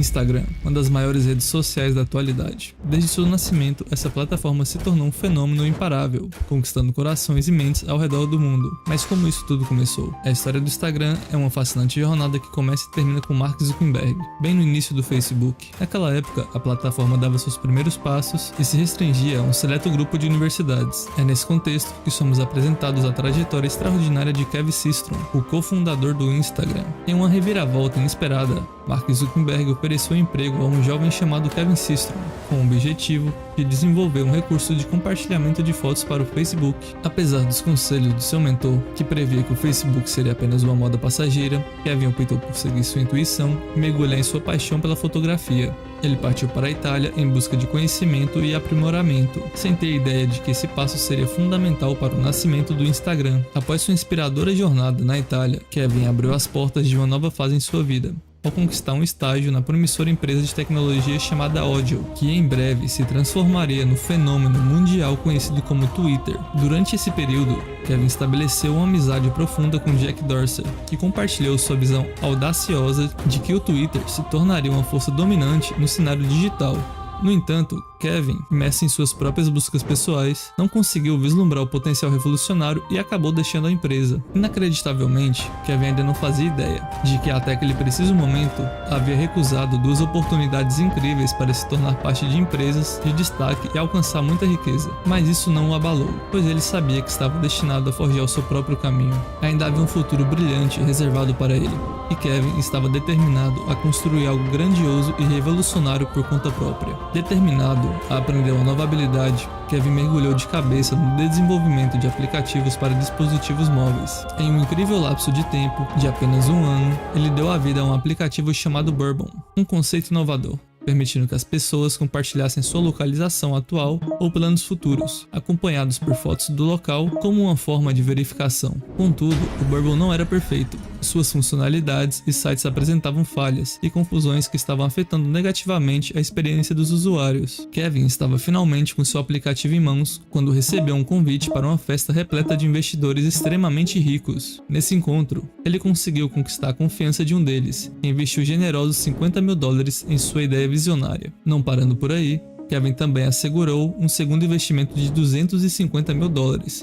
Instagram, uma das maiores redes sociais da atualidade. Desde seu nascimento, essa plataforma se tornou um fenômeno imparável, conquistando corações e mentes ao redor do mundo. Mas como isso tudo começou? A história do Instagram é uma fascinante jornada que começa e termina com Mark Zuckerberg, bem no início do Facebook. Naquela época, a plataforma dava seus primeiros passos e se restringia a um seleto grupo de universidades. É nesse contexto que somos apresentados à trajetória extraordinária de Kevin Systrom, o cofundador do Instagram. Em uma reviravolta inesperada, Mark Zuckerberg ofereceu emprego a um jovem chamado Kevin Systrom, com o objetivo de desenvolver um recurso de compartilhamento de fotos para o Facebook. Apesar dos conselhos do seu mentor, que previa que o Facebook seria apenas uma moda passageira, Kevin optou por seguir sua intuição e mergulhar em sua paixão pela fotografia. Ele partiu para a Itália em busca de conhecimento e aprimoramento, sem ter ideia de que esse passo seria fundamental para o nascimento do Instagram. Após sua inspiradora jornada na Itália, Kevin abriu as portas de uma nova fase em sua vida, ao conquistar um estágio na promissora empresa de tecnologia chamada Odeo, que em breve se transformaria no fenômeno mundial conhecido como Twitter. Durante esse período, Kevin estabeleceu uma amizade profunda com Jack Dorsey, que compartilhou sua visão audaciosa de que o Twitter se tornaria uma força dominante no cenário digital. No entanto, Kevin, imerso em suas próprias buscas pessoais, não conseguiu vislumbrar o potencial revolucionário e acabou deixando a empresa. Inacreditavelmente, Kevin ainda não fazia ideia de que até aquele preciso momento havia recusado duas oportunidades incríveis para se tornar parte de empresas de destaque e alcançar muita riqueza. Mas isso não o abalou, pois ele sabia que estava destinado a forjar o seu próprio caminho. Ainda havia um futuro brilhante reservado para ele, e Kevin estava determinado a construir algo grandioso e revolucionário por conta própria. Determinado a aprender uma nova habilidade, Kevin mergulhou de cabeça no desenvolvimento de aplicativos para dispositivos móveis. Em um incrível lapso de tempo, de apenas um ano, ele deu a vida a um aplicativo chamado Bourbon, um conceito inovador, permitindo que as pessoas compartilhassem sua localização atual ou planos futuros, acompanhados por fotos do local como uma forma de verificação. Contudo, o Bourbon não era perfeito. Suas funcionalidades e sites apresentavam falhas e confusões que estavam afetando negativamente a experiência dos usuários. Kevin estava finalmente com seu aplicativo em mãos quando recebeu um convite para uma festa repleta de investidores extremamente ricos. Nesse encontro, ele conseguiu conquistar a confiança de um deles e investiu generosos $50 mil em sua ideia visionária. Não parando por aí, Kevin também assegurou um segundo investimento de $250 mil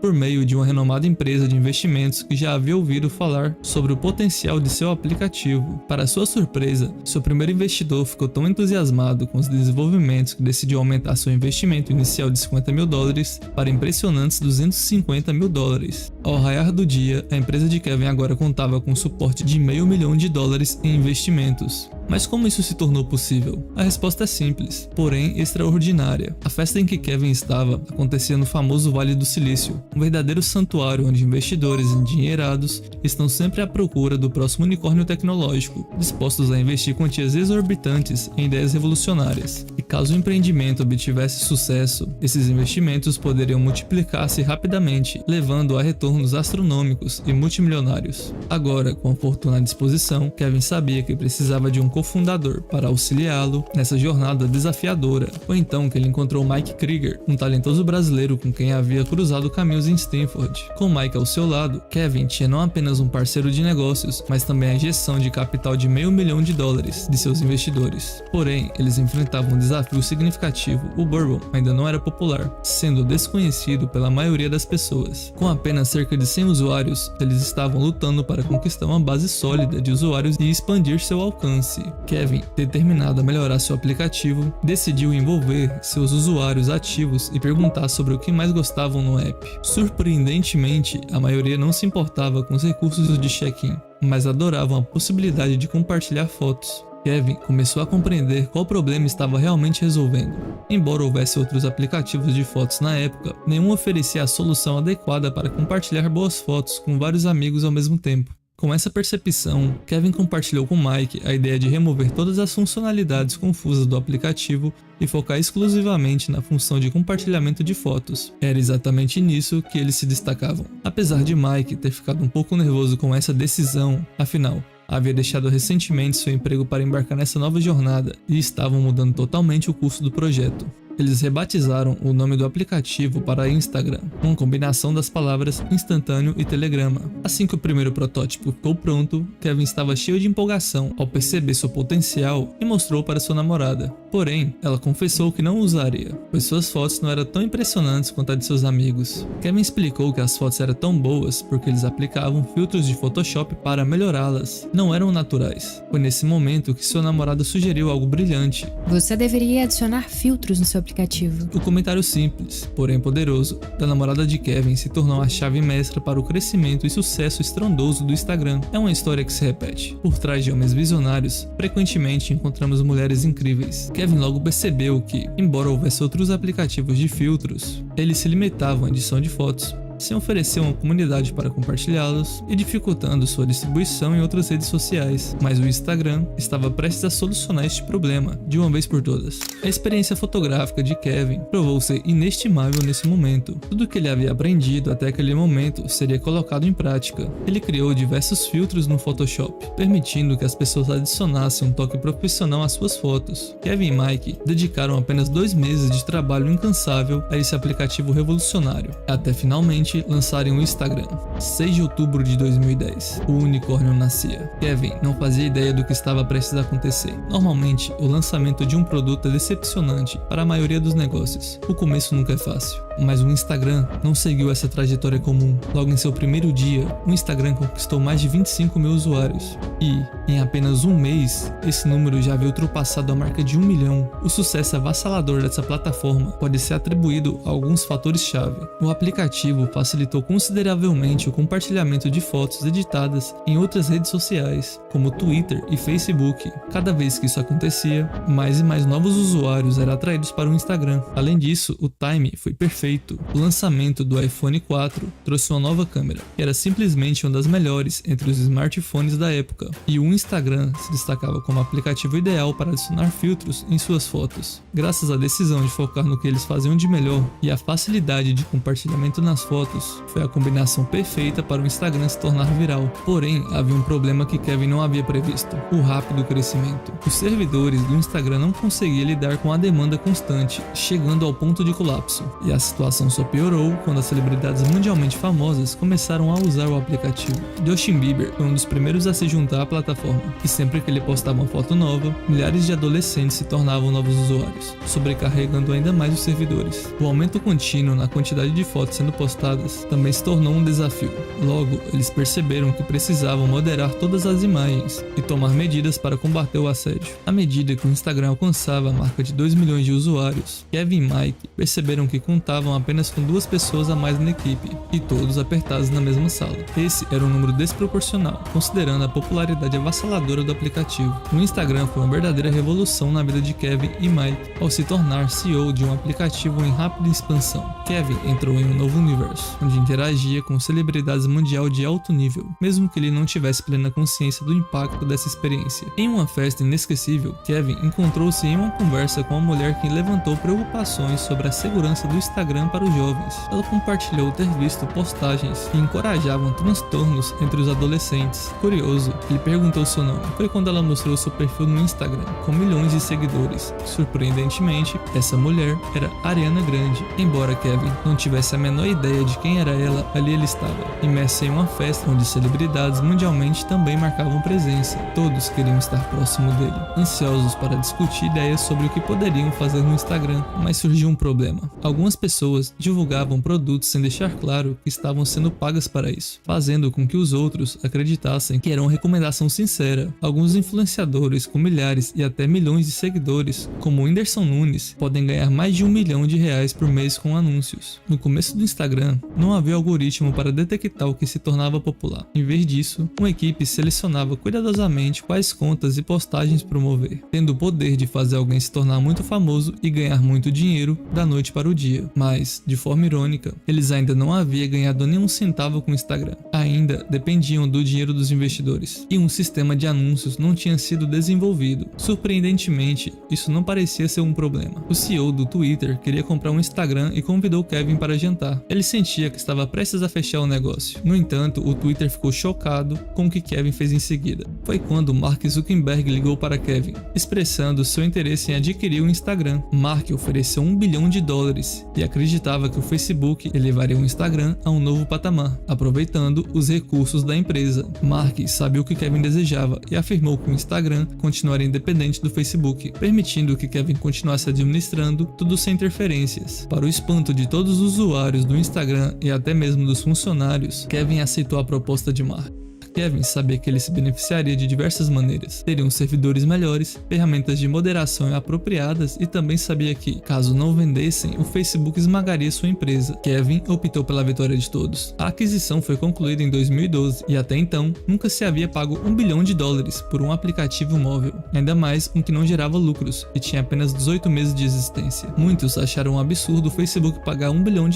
por meio de uma renomada empresa de investimentos que já havia ouvido falar sobre o potencial de seu aplicativo. Para sua surpresa, seu primeiro investidor ficou tão entusiasmado com os desenvolvimentos que decidiu aumentar seu investimento inicial de $50 mil para impressionantes $250 mil. Ao raiar do dia, a empresa de Kevin agora contava com suporte de $500 mil em investimentos. Mas como isso se tornou possível? A resposta é simples, porém extraordinária. A festa em que Kevin estava acontecia no famoso Vale do Silício, um verdadeiro santuário onde investidores endinheirados estão sempre à procura do próximo unicórnio tecnológico, dispostos a investir quantias exorbitantes em ideias revolucionárias. E caso o empreendimento obtivesse sucesso, esses investimentos poderiam multiplicar-se rapidamente, levando a retornos astronômicos e multimilionários. Agora, com a fortuna à disposição, Kevin sabia que precisava de um cofundador para auxiliá-lo nessa jornada desafiadora. Foi então que ele encontrou Mike Krieger, um talentoso brasileiro com quem havia cruzado caminhos em Stanford. Com Mike ao seu lado, Kevin tinha não apenas um parceiro de negócios, mas também a injeção de capital de $500 mil de seus investidores. Porém, eles enfrentavam um desafio significativo. O Bourbon ainda não era popular, sendo desconhecido pela maioria das pessoas. Com apenas cerca de 100 usuários, eles estavam lutando para conquistar uma base sólida de usuários e expandir seu alcance. Kevin, determinado a melhorar seu aplicativo, decidiu envolver seus usuários ativos e perguntar sobre o que mais gostavam no app. Surpreendentemente, a maioria não se importava com os recursos de check-in, mas adoravam a possibilidade de compartilhar fotos. Kevin começou a compreender qual problema estava realmente resolvendo. Embora houvesse outros aplicativos de fotos na época, nenhum oferecia a solução adequada para compartilhar boas fotos com vários amigos ao mesmo tempo. Com essa percepção, Kevin compartilhou com Mike a ideia de remover todas as funcionalidades confusas do aplicativo e focar exclusivamente na função de compartilhamento de fotos. Era exatamente nisso que eles se destacavam. Apesar de Mike ter ficado um pouco nervoso com essa decisão, afinal, havia deixado recentemente seu emprego para embarcar nessa nova jornada e estavam mudando totalmente o curso do projeto. eles rebatizaram o nome do aplicativo para Instagram, uma combinação das palavras instantâneo e telegrama. Assim que o primeiro protótipo ficou pronto, Kevin estava cheio de empolgação ao perceber seu potencial e mostrou para sua namorada. Porém, ela confessou que não o usaria, pois suas fotos não eram tão impressionantes quanto a de seus amigos. Kevin explicou que as fotos eram tão boas porque eles aplicavam filtros de Photoshop para melhorá-las, não eram naturais. Foi nesse momento que sua namorada sugeriu algo brilhante. Você deveria adicionar filtros no seu aplicativo. O comentário simples, porém poderoso, da namorada de Kevin se tornou a chave mestra para o crescimento e sucesso estrondoso do Instagram. É uma história que se repete. Por trás de homens visionários, frequentemente encontramos mulheres incríveis. Kevin logo percebeu que, embora houvesse outros aplicativos de filtros, eles se limitavam à edição de fotos, sem oferecer uma comunidade para compartilhá-los e dificultando sua distribuição em outras redes sociais, mas o Instagram estava prestes a solucionar este problema de uma vez por todas. A experiência fotográfica de Kevin provou ser inestimável nesse momento. Tudo que ele havia aprendido até aquele momento seria colocado em prática. Ele criou diversos filtros no Photoshop, permitindo que as pessoas adicionassem um toque profissional às suas fotos. Kevin e Mike dedicaram apenas 2 meses de trabalho incansável a esse aplicativo revolucionário, até finalmente lançarem o Instagram. 6 de outubro de 2010, o unicórnio nascia. Kevin não fazia ideia do que estava prestes a acontecer. Normalmente, o lançamento de um produto é decepcionante para a maioria dos negócios. O começo nunca é fácil, mas o Instagram não seguiu essa trajetória comum. Logo em seu primeiro dia, o Instagram conquistou mais de 25 mil usuários e, em apenas um mês, esse número já havia ultrapassado a marca de 1 milhão. O sucesso avassalador dessa plataforma pode ser atribuído a alguns fatores-chave. O aplicativo facilitou consideravelmente o compartilhamento de fotos editadas em outras redes sociais, como Twitter e Facebook. Cada vez que isso acontecia, mais e mais novos usuários eram atraídos para o Instagram. Além disso, o time foi perfeito. O lançamento do iPhone 4 trouxe uma nova câmera, que era simplesmente uma das melhores entre os smartphones da época, e o Instagram se destacava como aplicativo ideal para adicionar filtros em suas fotos. Graças à decisão de focar no que eles faziam de melhor e à facilidade de compartilhamento nas fotos, foi a combinação perfeita para o Instagram se tornar viral. Porém, havia um problema que Kevin não havia previsto: o rápido crescimento. Os servidores do Instagram não conseguiam lidar com a demanda constante, chegando ao ponto de colapso. E a situação só piorou quando as celebridades mundialmente famosas começaram a usar o aplicativo. Justin Bieber foi um dos primeiros a se juntar à plataforma, e sempre que ele postava uma foto nova, milhares de adolescentes se tornavam novos usuários, sobrecarregando ainda mais os servidores. O aumento contínuo na quantidade de fotos sendo postadas também se tornou um desafio. Logo, eles perceberam que precisavam moderar todas as imagens e tomar medidas para combater o assédio. À medida que o Instagram alcançava a marca de 2 milhões de usuários, Kevin e Mike perceberam que contavam apenas com 2 pessoas a mais na equipe, e todos apertados na mesma sala. Esse era um número desproporcional, considerando a popularidade avassaladora do aplicativo. O Instagram foi uma verdadeira revolução na vida de Kevin e Mike ao se tornar CEO de um aplicativo em rápida expansão. Kevin entrou em um novo universo, onde interagia com celebridades mundial de alto nível, mesmo que ele não tivesse plena consciência do impacto dessa experiência. Em uma festa inesquecível, Kevin encontrou-se em uma conversa com uma mulher que levantou preocupações sobre a segurança do Instagram para os jovens. Ela compartilhou ter visto postagens que encorajavam transtornos entre os adolescentes. Curioso, ele perguntou seu nome. Foi quando ela mostrou seu perfil no Instagram, com milhões de seguidores. Surpreendentemente, essa mulher era Ariana Grande. Embora Kevin não tivesse a menor ideia de quem era ela, ali ele estava, imerso em uma festa onde celebridades mundialmente também marcavam presença. Todos queriam estar próximo dele, ansiosos para discutir ideias sobre o que poderiam fazer no Instagram, mas surgiu um problema. Algumas pessoas divulgavam produtos sem deixar claro que estavam sendo pagas para isso, fazendo com que os outros acreditassem que era uma recomendação sincera. Alguns influenciadores com milhares e até milhões de seguidores, como o Whindersson Nunes, podem ganhar mais de R$1 milhão por mês com anúncios. No começo do Instagram, não havia algoritmo para detectar o que se tornava popular. Em vez disso, uma equipe selecionava cuidadosamente quais contas e postagens promover, tendo o poder de fazer alguém se tornar muito famoso e ganhar muito dinheiro da noite para o dia. Mas, de forma irônica, eles ainda não haviam ganhado nenhum centavo com o Instagram. Ainda dependiam do dinheiro dos investidores. E um sistema de anúncios não tinha sido desenvolvido. Surpreendentemente, isso não parecia ser um problema. O CEO do Twitter queria comprar um Instagram e convidou Kevin para jantar. Ele sentia que estava prestes a fechar o negócio. No entanto, o Twitter ficou chocado com o que Kevin fez em seguida. Foi quando Mark Zuckerberg ligou para Kevin, expressando seu interesse em adquirir o Instagram. Mark ofereceu $1 bilhão e acreditava que o Facebook elevaria o Instagram a um novo patamar, aproveitando os recursos da empresa. Mark sabia o que Kevin desejava e afirmou que o Instagram continuaria independente do Facebook, permitindo que Kevin continuasse administrando tudo sem interferências. Para o espanto de todos os usuários do Instagram e até mesmo dos funcionários, Kevin aceitou a proposta de Mark. Kevin sabia que ele se beneficiaria de diversas maneiras. Teriam servidores melhores, ferramentas de moderação apropriadas e também sabia que, caso não vendessem, o Facebook esmagaria sua empresa. Kevin optou pela vitória de todos. A aquisição foi concluída em 2012 e até então nunca se havia pago $1 bilhão por um aplicativo móvel, ainda mais um que não gerava lucros e tinha apenas 18 meses de existência. Muitos acharam um absurdo o Facebook pagar $1 bilhão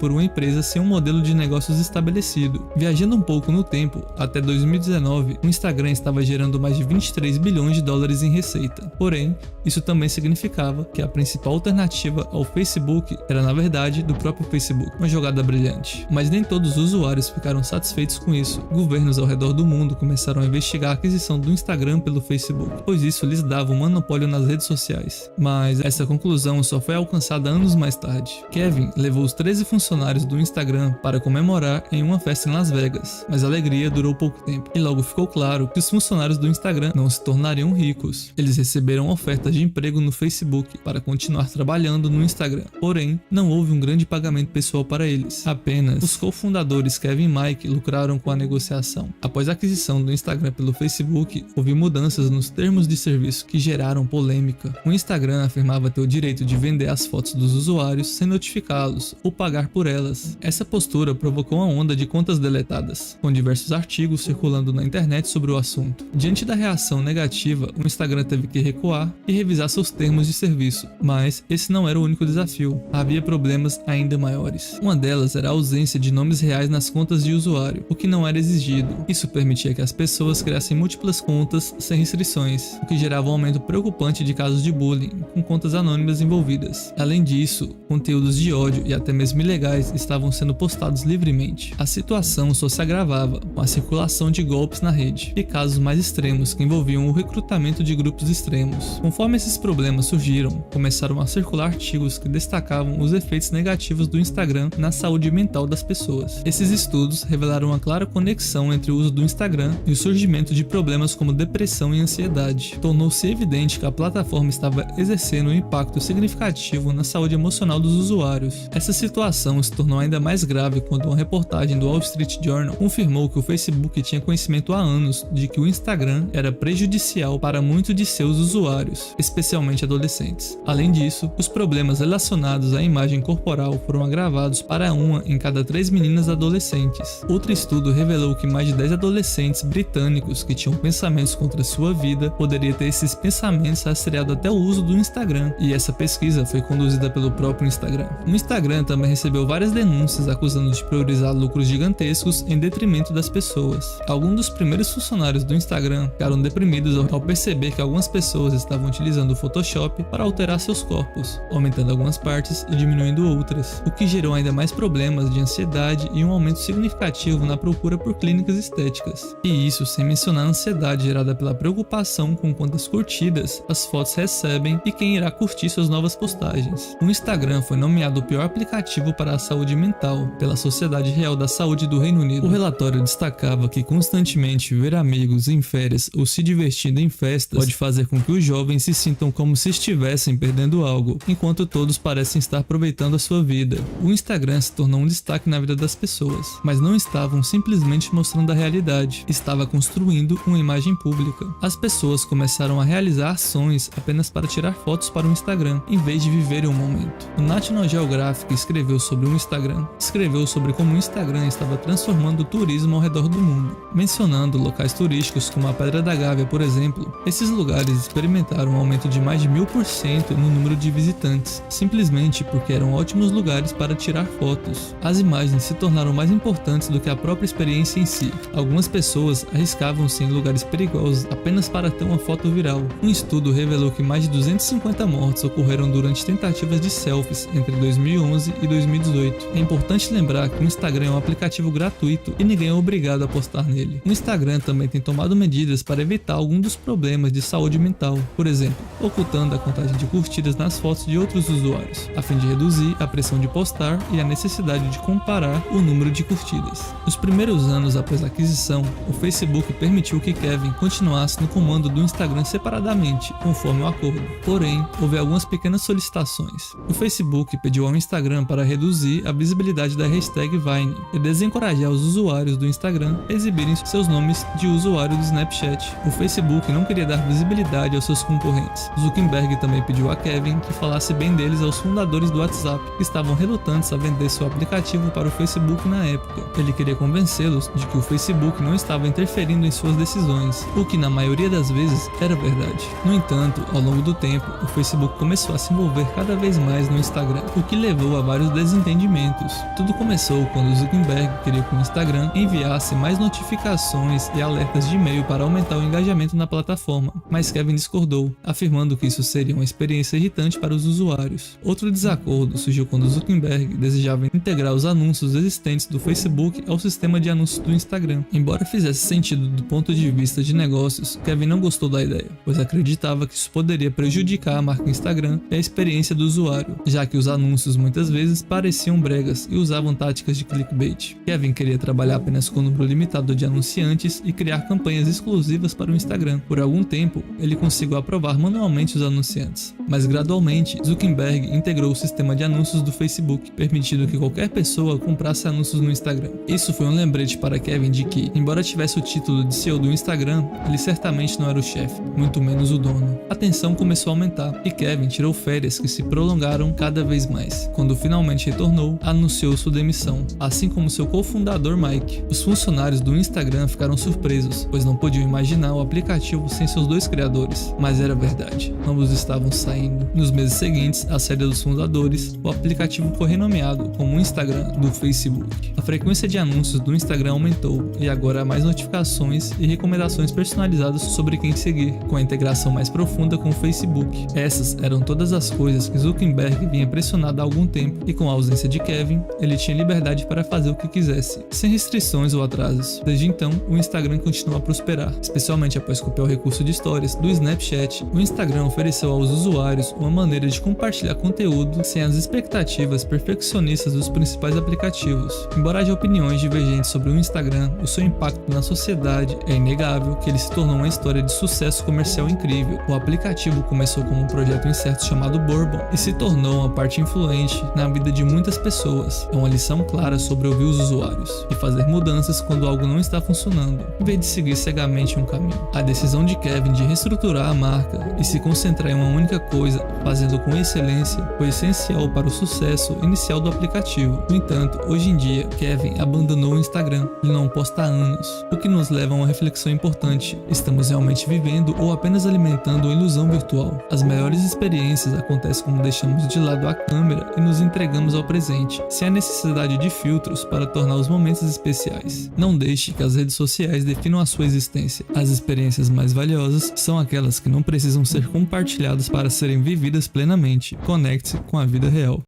por uma empresa sem um modelo de negócios estabelecido. Viajando um pouco no tempo, até 2019, o Instagram estava gerando mais de $23 bilhões em receita. Porém, isso também significava que a principal alternativa ao Facebook era, na verdade, do próprio Facebook. Uma jogada brilhante. Mas nem todos os usuários ficaram satisfeitos com isso. Governos ao redor do mundo começaram a investigar a aquisição do Instagram pelo Facebook, pois isso lhes dava um monopólio nas redes sociais. Mas essa conclusão só foi alcançada anos mais tarde. Kevin levou os 13 funcionários do Instagram para comemorar em uma festa em Las Vegas, mas a alegria durou pouco tempo, e logo ficou claro que os funcionários do Instagram não se tornariam ricos. Eles receberam ofertas de emprego no Facebook para continuar trabalhando no Instagram, porém, não houve um grande pagamento pessoal para eles. Apenas os cofundadores Kevin e Mike lucraram com a negociação. Após a aquisição do Instagram pelo Facebook, houve mudanças nos termos de serviço que geraram polêmica. O Instagram afirmava ter o direito de vender as fotos dos usuários sem notificá-los ou pagar por elas. Essa postura provocou uma onda de contas deletadas, com diversos artigos circulando na internet sobre o assunto. Diante da reação negativa, o Instagram teve que recuar e revisar seus termos de serviço, mas esse não era o único desafio. Havia problemas ainda maiores. Uma delas era a ausência de nomes reais nas contas de usuário, o que não era exigido. Isso permitia que as pessoas criassem múltiplas contas sem restrições, o que gerava um aumento preocupante de casos de bullying, com contas anônimas envolvidas. Além disso, conteúdos de ódio e até mesmo ilegais estavam sendo postados livremente. A situação só se agravava com a circulação de golpes na rede e casos mais extremos que envolviam o recrutamento de grupos extremos. Conforme esses problemas surgiram, começaram a circular artigos que destacavam os efeitos negativos do Instagram na saúde mental das pessoas. Esses estudos revelaram uma clara conexão entre o uso do Instagram e o surgimento de problemas como depressão e ansiedade. Tornou-se evidente que a plataforma estava exercendo um impacto significativo na saúde emocional dos usuários. Essa situação se tornou ainda mais grave quando uma reportagem do Wall Street Journal confirmou que o Facebook tinha conhecimento há anos de que o Instagram era prejudicial para muitos de seus usuários, especialmente adolescentes. Além disso, os problemas relacionados à imagem corporal foram agravados para 1 em cada 3 meninas adolescentes. Outro estudo revelou que mais de 10 adolescentes britânicos que tinham pensamentos contra sua vida poderiam ter esses pensamentos rastreados até o uso do Instagram, e essa pesquisa foi conduzida pelo próprio Instagram. O Instagram também recebeu várias denúncias acusando de priorizar lucros gigantescos em detrimento das pessoas. Alguns dos primeiros funcionários do Instagram ficaram deprimidos ao perceber que algumas pessoas estavam utilizando o Photoshop para alterar seus corpos, aumentando algumas partes e diminuindo outras, o que gerou ainda mais problemas de ansiedade e um aumento significativo na procura por clínicas estéticas. E isso sem mencionar a ansiedade gerada pela preocupação com quantas curtidas as fotos recebem e quem irá curtir suas novas postagens. O Instagram foi nomeado o pior aplicativo para a saúde mental pela Sociedade Real da Saúde do Reino Unido. O relatório destacava que constantemente ver amigos em férias ou se divertindo em festas pode fazer com que os jovens se sintam como se estivessem perdendo algo, enquanto todos parecem estar aproveitando a sua vida. O Instagram se tornou um destaque na vida das pessoas, mas não estavam simplesmente mostrando a realidade, estava construindo uma imagem pública. As pessoas começaram a realizar ações apenas para tirar fotos para o Instagram, em vez de viverem o momento. O National Geographic escreveu sobre o Instagram, escreveu sobre como o Instagram estava transformando o turismo ao redor do mundo. mundo. Mencionando locais turísticos como a Pedra da Gávea, por exemplo, esses lugares experimentaram um aumento de mais de 1000% no número de visitantes, simplesmente porque eram ótimos lugares para tirar fotos. As imagens se tornaram mais importantes do que a própria experiência em si. Algumas pessoas arriscavam-se em lugares perigosos apenas para ter uma foto viral. Um estudo revelou que mais de 250 mortes ocorreram durante tentativas de selfies entre 2011 e 2018. É importante lembrar que o Instagram é um aplicativo gratuito e ninguém é obrigado a postar nele. O Instagram também tem tomado medidas para evitar alguns dos problemas de saúde mental, por exemplo, ocultando a contagem de curtidas nas fotos de outros usuários, a fim de reduzir a pressão de postar e a necessidade de comparar o número de curtidas. Nos primeiros anos após a aquisição, o Facebook permitiu que Kevin continuasse no comando do Instagram separadamente, conforme o acordo. Porém, houve algumas pequenas solicitações. O Facebook pediu ao Instagram para reduzir a visibilidade da hashtag Vine e desencorajar os usuários do Instagram a exibirem seus nomes de usuário do Snapchat. O Facebook não queria dar visibilidade aos seus concorrentes. Zuckerberg também pediu a Kevin que falasse bem deles aos fundadores do WhatsApp, que estavam relutantes a vender seu aplicativo para o Facebook na época. Ele queria convencê-los de que o Facebook não estava interferindo em suas decisões, o que na maioria das vezes era verdade. No entanto, ao longo do tempo, o Facebook começou a se envolver cada vez mais no Instagram, o que levou a vários desentendimentos. Tudo começou quando Zuckerberg queria que o Instagram enviasse mais notificações e alertas de e-mail para aumentar o engajamento na plataforma, mas Kevin discordou, afirmando que isso seria uma experiência irritante para os usuários. Outro desacordo surgiu quando Zuckerberg desejava integrar os anúncios existentes do Facebook ao sistema de anúncios do Instagram. Embora fizesse sentido do ponto de vista de negócios, Kevin não gostou da ideia, pois acreditava que isso poderia prejudicar a marca Instagram e a experiência do usuário, já que os anúncios muitas vezes pareciam bregas e usavam táticas de clickbait. Kevin queria trabalhar apenas com um número limitado de anunciantes e criar campanhas exclusivas para o Instagram. Por algum tempo, ele conseguiu aprovar manualmente os anunciantes, mas gradualmente Zuckerberg integrou o sistema de anúncios do Facebook, permitindo que qualquer pessoa comprasse anúncios no Instagram. Isso foi um lembrete para Kevin de que, embora tivesse o título de CEO do Instagram, ele certamente não era o chefe, muito menos o dono. A tensão começou a aumentar e Kevin tirou férias que se prolongaram cada vez mais. Quando finalmente retornou, anunciou sua demissão, assim como seu cofundador Mike. Os funcionários do Instagram ficaram surpresos, pois não podiam imaginar o aplicativo sem seus dois criadores, mas era verdade, ambos estavam saindo. Nos meses seguintes, à saída dos fundadores, o aplicativo foi renomeado como o Instagram do Facebook. A frequência de anúncios do Instagram aumentou e agora há mais notificações e recomendações personalizadas sobre quem seguir, com a integração mais profunda com o Facebook. Essas eram todas as coisas que Zuckerberg vinha pressionado há algum tempo, e com a ausência de Kevin, ele tinha liberdade para fazer o que quisesse, sem restrições ou atrasos. Desde então, o Instagram continuou a prosperar, especialmente após copiar o recurso de histórias do Snapchat. O Instagram ofereceu aos usuários uma maneira de compartilhar conteúdo sem as expectativas perfeccionistas dos principais aplicativos. Embora haja opiniões divergentes sobre o Instagram, o seu impacto na sociedade é inegável que ele se tornou uma história de sucesso comercial incrível. O aplicativo começou como um projeto incerto chamado Bourbon e se tornou uma parte influente na vida de muitas pessoas. É uma lição clara sobre ouvir os usuários e fazer mudanças quando algo não está funcionando, em vez de seguir cegamente um caminho. A decisão de Kevin de reestruturar a marca e se concentrar em uma única coisa, fazendo com excelência, foi essencial para o sucesso inicial do aplicativo. No entanto, hoje em dia, Kevin abandonou o Instagram. Ele não posta há anos, o que nos leva a uma reflexão importante. Estamos realmente vivendo ou apenas alimentando uma ilusão virtual? As melhores experiências acontecem quando deixamos de lado a câmera e nos entregamos ao presente, sem a necessidade de filtros para tornar os momentos especiais. Não deixe que as redes sociais definam a sua existência. As experiências mais valiosas são aquelas que não precisam ser compartilhadas para serem vividas plenamente. Conecte-se com a vida real.